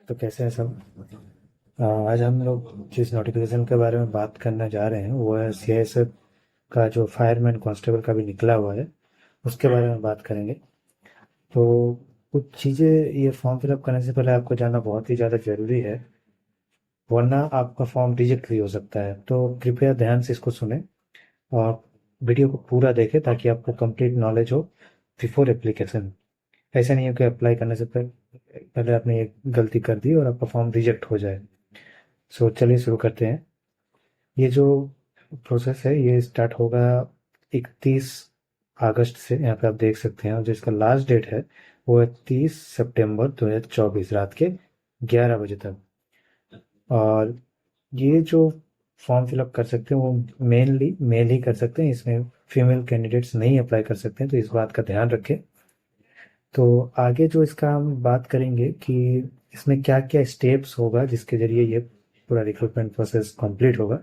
तो कैसे हैं सब। आज हम लोग जिस नोटिफिकेशन के बारे में बात करने जा रहे हैं वो है सीआईएसएफ का जो फायरमैन कांस्टेबल का भी निकला हुआ है, उसके बारे में बात करेंगे। तो कुछ चीज़ें, ये फॉर्म फिलअप करने से पहले आपको जानना बहुत ही ज़्यादा ज़रूरी है, वरना आपका फॉर्म रिजेक्ट भी हो सकता है। तो कृपया ध्यान से इसको सुने और वीडियो को पूरा देखें ताकि आपको कंप्लीट नॉलेज हो बिफोर एप्लीकेशन। ऐसा नहीं है कि अप्लाई करने से पहले आपने एक गलती कर दी और आपका फॉर्म रिजेक्ट हो जाए। सो चलिए शुरू करते हैं। ये जो प्रोसेस है ये स्टार्ट होगा 31 अगस्त से, यहाँ पे आप देख सकते हैं, और जो इसका लास्ट डेट है वो है 30 सितंबर 2024 रात के 11 बजे तक। और ये जो फॉर्म फिलअप कर सकते हैं वो मेनली मेल ही कर सकते हैं, इसमें फीमेल कैंडिडेट्स नहीं अप्लाई कर सकते हैं, तो इस बात का ध्यान रखें। तो आगे जो इसका हम बात करेंगे कि इसमें क्या क्या स्टेप्स होगा जिसके जरिए ये पूरा रिक्रूटमेंट प्रोसेस कंप्लीट होगा।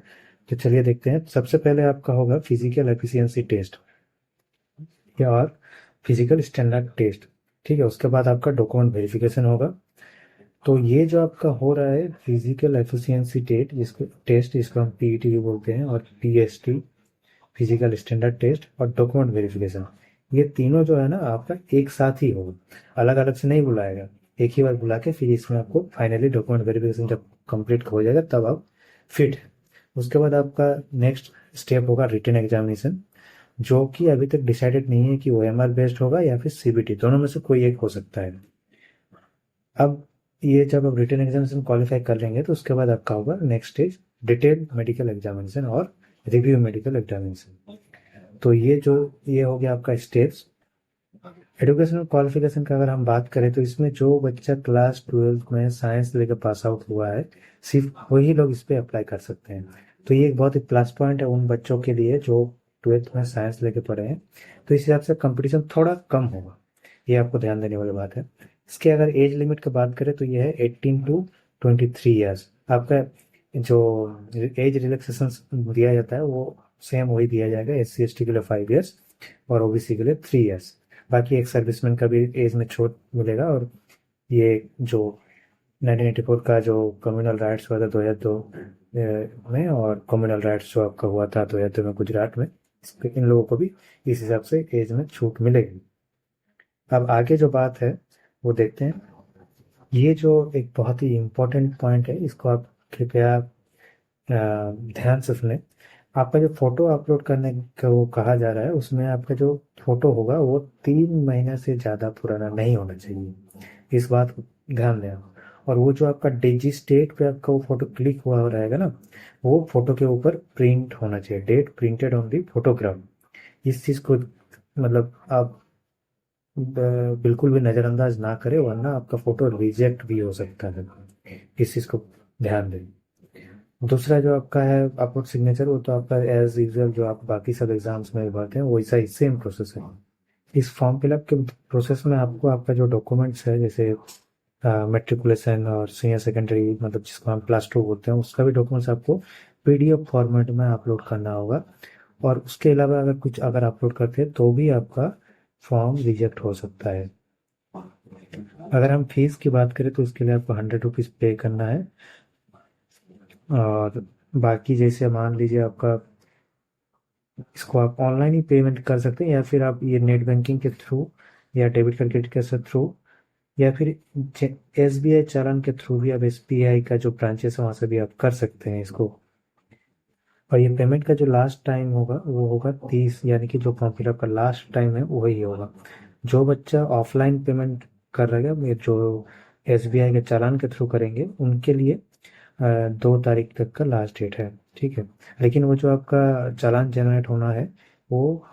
तो चलिए देखते हैं। सबसे पहले आपका होगा फिजिकल एफिशिएंसी टेस्ट या और फिजिकल स्टैंडर्ड टेस्ट। ठीक है, उसके बाद आपका डॉक्यूमेंट वेरिफिकेशन होगा। तो ये जो आपका हो रहा है फिजिकल एफिशिएंसी टेस्ट, जिसको हम पीईटी भी बोलते हैं, और पीएसटी फिजिकल स्टैंडर्ड टेस्ट और डॉक्यूमेंट वेरिफिकेशन, ये तीनों जो है ना आपका एक साथ ही होगा, अलग अलग से नहीं बुलाएगा। एक ही बार बुला के फिर इसमें आपको फाइनली डॉक्यूमेंट वेरिफिकेशन जब कंप्लीट हो जाएगा तब आप फिट। उसके बाद आपका नेक्स्ट स्टेप होगा रिटन एग्जामिनेशन, जो कि अभी तक डिसाइडेड नहीं है कि ओएमआर बेस्ड होगा या फिर सीबीटी, दोनों में से कोई एक हो सकता है। अब ये जब आप रिटन एग्जामिनेशन क्वालिफाई कर लेंगे तो उसके बाद आपका होगा next stage detailed medical examination और रिव्यू मेडिकल एग्जामिनेशन। तो ये हो गया आपका स्टेप्स। एजुकेशनल क्वालिफिकेशन का अगर हम बात करें तो इसमें जो बच्चा क्लास 12th में साइंस लेकर पास आउट हुआ है सिर्फ वही लोग इस पे अप्लाई कर सकते हैं। तो ये एक बहुत ही प्लस पॉइंट है उन बच्चों के लिए जो 12th में साइंस लेके पढ़े हैं। तो इस हिसाब से कंपटीशन थोड़ा कम होगा, ये आपको ध्यान देने वाली बात है। इसके अगर एज लिमिट की बात करें तो ये है 18 to 23 ईयर्स। आपका जो एज रिलैक्सेशन दिया जाता है वो सेम वही दिया जाएगा, SC ST के लिए 5 ईयर्स और ओबीसी के लिए 3 ईयर्स। बाकी एक सर्विसमैन का भी एज में छूट मिलेगा। और ये जो 1984 का जो कम्युनल राइट्स हुआ था 2002 में, और कम्युनल राइट्स जो आपका हुआ था 2002 में गुजरात में, इन लोगों को भी इस हिसाब से एज में छूट मिलेगी। अब आगे जो बात है वो देखते हैं। ये जो एक बहुत ही इम्पोर्टेंट पॉइंट है, इसको आप कृपया ध्यान से सुने। आपका जो फोटो अपलोड करने का वो कहा जा रहा है, उसमें आपका जो फोटो होगा वो 3 महीने से ज़्यादा पुराना नहीं होना चाहिए, इस बात को ध्यान दें आप। और वो जो आपका डिजी स्टेट पे आपका वो फोटो क्लिक हुआ रहेगा ना, वो फोटो के ऊपर प्रिंट होना चाहिए, date printed on the photograph. इस चीज़ को मतलब आप बिल्कुल भी नज़रअंदाज ना करें, वरना आपका फोटो रिजेक्ट भी हो सकता है। इस चीज़ को ध्यान दें। दूसरा जो आपका है अपलोड सिग्नेचर, वो तो आपका एज यूजल जो आप बाकी सब एग्जाम्स में भरते हैं वैसा ही सेम प्रोसेस है। इस फॉर्म फिलअप के प्रोसेस में आपको आपका जो डॉक्यूमेंट्स है, जैसे मेट्रिकुलेशन और सीनियर सेकेंडरी, मतलब जिसको हम +2 बोलते हैं, उसका भी डॉक्यूमेंट्स आपको पीडीएफ फॉर्मेट में अपलोड करना होगा। और उसके अलावा अगर कुछ अगर अपलोड करते हैं तो भी आपका फॉर्म रिजेक्ट हो सकता है। अगर हम फीस की बात करें तो उसके लिए आपको 100 रुपीज़ पे करना है। और बाकी जैसे मान लीजिए आपका, इसको आप ऑनलाइन ही पेमेंट कर सकते हैं, या फिर आप ये नेट बैंकिंग के थ्रू या डेबिट कार्ड क्रेडिट कार्ड के थ्रू, या फिर एसबीआई चालान के थ्रू भी आप एसबीआई का जो ब्रांचेस है वहाँ से भी आप कर सकते हैं इसको। और ये पेमेंट का जो लास्ट टाइम होगा वो होगा 30, यानी कि जो फॉर्म फिलअप का लास्ट टाइम है वही होगा। जो बच्चा ऑफलाइन पेमेंट कर रहेगा, ये जो एसबीआई के चालान के थ्रू करेंगे उनके लिए 2 तारीख तक का लास्ट डेट है। ठीक है, लेकिन वो जो आपका चालान जनरेट होना है वो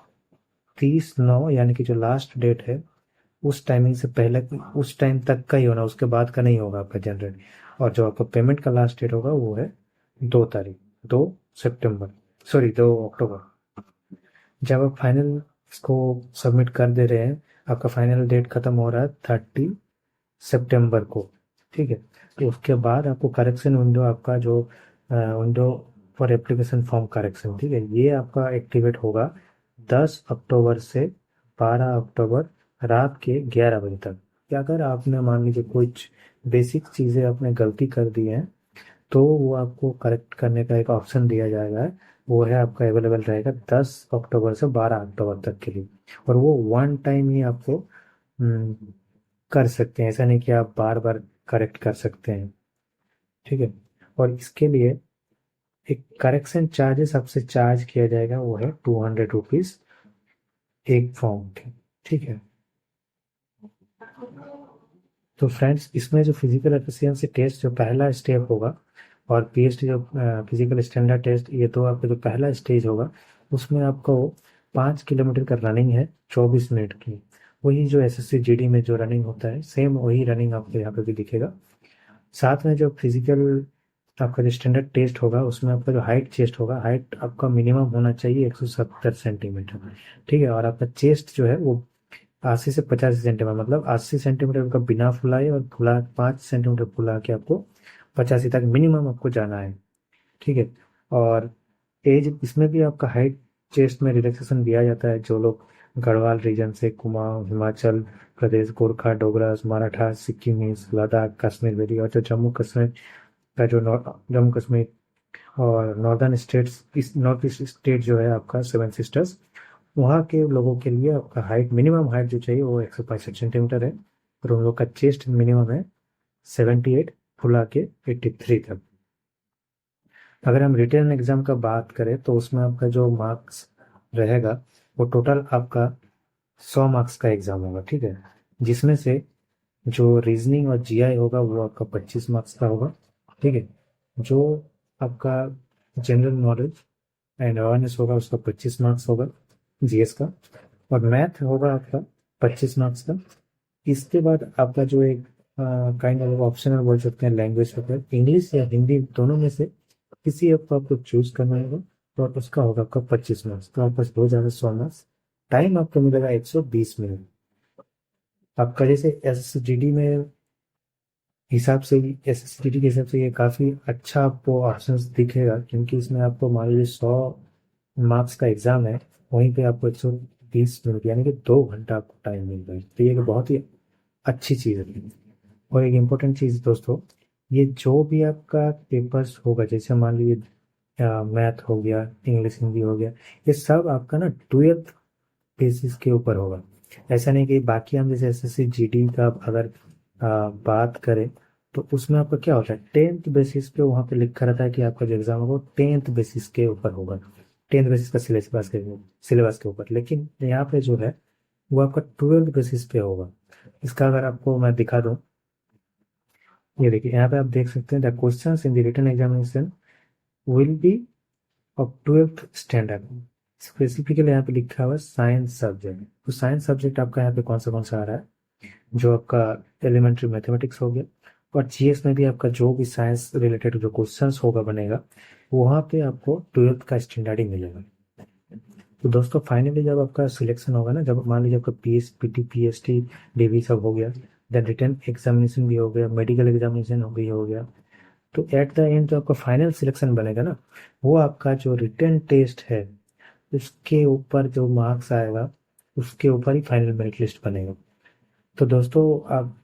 30/9, यानी कि जो लास्ट डेट है उस टाइमिंग से पहले, उस टाइम तक का ही होना, उसके बाद का नहीं होगा आपका जनरेट। और जो आपका पेमेंट का लास्ट डेट होगा वो है 2 तारीख, 2 सितंबर, सॉरी 2 अक्टूबर। जब आप फाइनल इसको सबमिट कर दे रहे हैं, आपका फाइनल डेट खत्म हो रहा है 30 सितंबर को। ठीक है, तो उसके बाद आपको करेक्शन विंडो, आपका जो window for application form correction, ठीक है, ये आपका एक्टिवेट होगा 10 अक्टूबर से 12 अक्टूबर रात के 11 बजे तक। या अगर आपने मान लीजिए कुछ बेसिक चीज़ें आपने गलती कर दी हैं तो वो आपको करेक्ट करने का एक ऑप्शन दिया जाएगा। वो है आपका अवेलेबल रहेगा 10 अक्टूबर से 12 अक्टूबर तक के लिए। और वो वन टाइम ही आपको हम्म, कर सकते हैं, ऐसा नहीं कि आप बार बार करेक्ट कर सकते हैं। ठीक है। और इसके लिए एक करेक्शन चार्जेस आपसे चार्ज किया जाएगा, वो है 200 रुपीज़ एक फॉर्म के। ठीक है। तो फ्रेंड्स, इसमें जो फिजिकल एफिशिएंसी टेस्ट जो पहला स्टेप होगा और पीएसटी जो फिजिकल स्टैंडर्ड टेस्ट, ये तो आपका जो पहला स्टेज होगा उसमें आपको 5 किलोमीटर का रनिंग है 24 मिनट की। वही जो एसएससी जीडी में जो रनिंग होता है सेम वही रनिंग आपको यहाँ पे भी दिखेगा। साथ में जो फिजिकल आपका जो स्टैंडर्ड टेस्ट होगा उसमें आपका जो हाइट चेस्ट होगा, हाइट आपका मिनिमम होना चाहिए 170 सेंटीमीटर। ठीक है। और आपका चेस्ट जो है वो 80 से 85 सेंटीमीटर, मतलब 80 सेंटीमीटर का बिना फुलाए और फुला 5 सेंटीमीटर फुला के आपको 85 तक मिनिमम आपको जाना है। ठीक है। और एज इसमें भी आपका हाइट चेस्ट में रिलैक्सेशन दिया जाता है। जो लोग गढ़वाल रीजन से, कुमाऊं, हिमाचल प्रदेश, गोरखा, डोगरा, मराठा, सिक्किमीज, लद्दाख, कश्मीर वैली और जो जम्मू कश्मीर का जो जम्मू कश्मीर और नॉर्दर्न स्टेट्स, इस नॉर्थ ईस्ट स्टेट जो है आपका सेवन सिस्टर्स, वहाँ के लोगों के लिए आपका हाइट मिनिमम हाइट जो चाहिए वो 165 सेंटीमीटर है। और उन लोग का चेस्ट मिनिमम है 78, फुला के 83 तक। अगर हम रिटर्न एग्जाम का बात करें तो उसमें आपका जो मार्क्स रहेगा वो टोटल आपका 100 मार्क्स का एग्जाम होगा। ठीक है। जिसमें से जो रीजनिंग और जीआई होगा वो आपका 25 मार्क्स का होगा। ठीक है। जो आपका जनरल नॉलेज एंड अवेयरनेस होगा उसका 25 मार्क्स होगा जीएस का। और मैथ होगा आपका 25 मार्क्स का। इसके बाद आपका जो एक काइंड ऑफ ऑप्शनल बोल सकते हैं लैंग्वेज होता है, इंग्लिश या हिंदी दोनों में से किसी एक को आपको चूज करना होगा और उसका होगा आपका 25 मार्क्स। तो आपके पास हो जाएगा 100 मार्क्स। टाइम आपको मिलेगा 120 मिनट। आपका जैसे एस एस जी डी में हिसाब से, एस एस जी डी के हिसाब से ये काफ़ी अच्छा आपको ऑप्शंस दिखेगा, क्योंकि इसमें आपको मान लीजिए 100 मार्क्स का एग्जाम है, वहीं पे आपको 120 मिनट यानी कि 2 घंटा आपको टाइम मिल रहा है। तो ये एक बहुत ही अच्छी चीज़ है। और एक इम्पोर्टेंट चीज़ दोस्तों, ये जो भी आपका पेपर्स होगा, जैसे मान लीजिए मैथ हो गया, इंग्लिश हिंदी हो गया, ये सब आपका ना 12th बेसिस के ऊपर होगा। ऐसा नहीं कि बाकी हम जैसे एसएससी जीडी का अगर बात करें तो उसमें आपका क्या होता है 10th बेसिस पे वहाँ पे लिखा रहता है कि आपका जो एग्जाम होगा 10th बेसिस के ऊपर होगा, 10th बेसिस का सिलेबस के ऊपर। लेकिन यहाँ पे जो है वो आपका 12th बेसिस पे होगा। इसका अगर आपको मैं दिखा दूँ, ये देखिए यहाँ पे आप देख सकते हैं the questions in the written examination will be of 12th standard. Specifically यहाँ पे लिखा हुआ है साइंस सब्जेक्ट। तो साइंस सब्जेक्ट आपका यहाँ पे कौन सा आ रहा है, जो आपका एलिमेंट्री मैथमेटिक्स हो गया। और जीएस में भी आपका जो भी साइंस रिलेटेड जो क्वेश्चंस होगा बनेगा, वहाँ पे आपको 12th का स्टैंडर्ड ही मिलेगा। तो दोस्तों फाइनली जब आपका सिलेक्शन होगा ना, जब मान लीजिए आपका पीएस पीटी पीएसटी डीवी सब हो गया, देन रिटन एग्जामिनेशन भी हो गया, मेडिकल एग्जामिनेशन भी हो गया, तो एट द एंड जो आपका फाइनल सिलेक्शन बनेगा ना, वो आपका जो रिटन टेस्ट है उसके ऊपर जो मार्क्स आएगा उसके ऊपर ही फाइनल मेरिट लिस्ट बनेगा। तो दोस्तों आप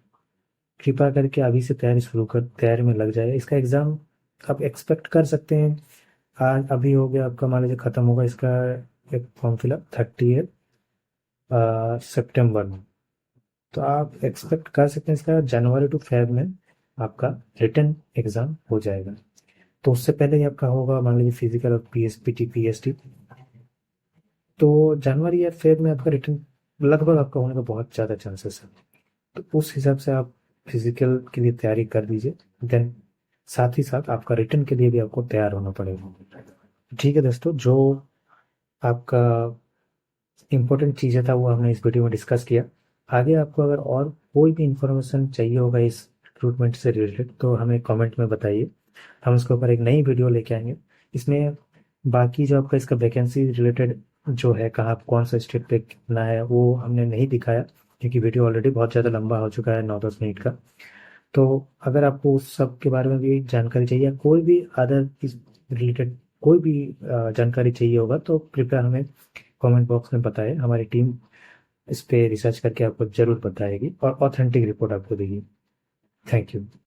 कृपा करके अभी से तैयारी में लग जाए। इसका एग्ज़ाम आप एक्सपेक्ट कर सकते हैं, आज अभी हो गया आपका, मान लीजिए ख़त्म होगा इसका एक फॉर्म फिलअप 30 सितंबर में। तो आप एक्सपेक्ट कर सकते हैं इसका जनवरी टू फेब में आपका रिटन एग्ज़ाम हो जाएगा। तो उससे पहले ही आपका होगा मान लीजिए फिजिकल और पीएसपीटी पीएसटी। तो जनवरी या फेब में आपका रिटर्न लगभग आपका होने का बहुत ज़्यादा चांसेस है। तो उस हिसाब से आप फिजिकल के लिए तैयारी कर दीजिए। देन साथ ही साथ आपका रिटर्न के लिए भी आपको तैयार होना पड़ेगा। ठीक है दोस्तों, जो आपका इम्पोर्टेंट चीज़ें था वो हमने इस वीडियो में डिस्कस किया। आगे आपको अगर और कोई भी इंफॉर्मेशन चाहिए होगा इस रिक्रूटमेंट से रिलेटेड तो हमें कमेंट में बताइए, हम उसके ऊपर एक नई वीडियो लेके आएंगे। इसमें बाकी जो आपका इसका वैकेंसी रिलेटेड जो है, कहाँ कौन सा स्टेट पे कितना है, वो हमने नहीं दिखाया क्योंकि वीडियो ऑलरेडी बहुत ज़्यादा लंबा हो चुका है 9-10 मिनट का। तो अगर आपको उस सब के बारे में भी जानकारी चाहिए या कोई भी अदर इस रिलेटेड कोई भी जानकारी चाहिए होगा तो कृपया हमें कमेंट बॉक्स में बताएं। हमारी टीम इस पे रिसर्च करके आपको ज़रूर बताएगी और ऑथेंटिक रिपोर्ट आपको देगी। Thank you.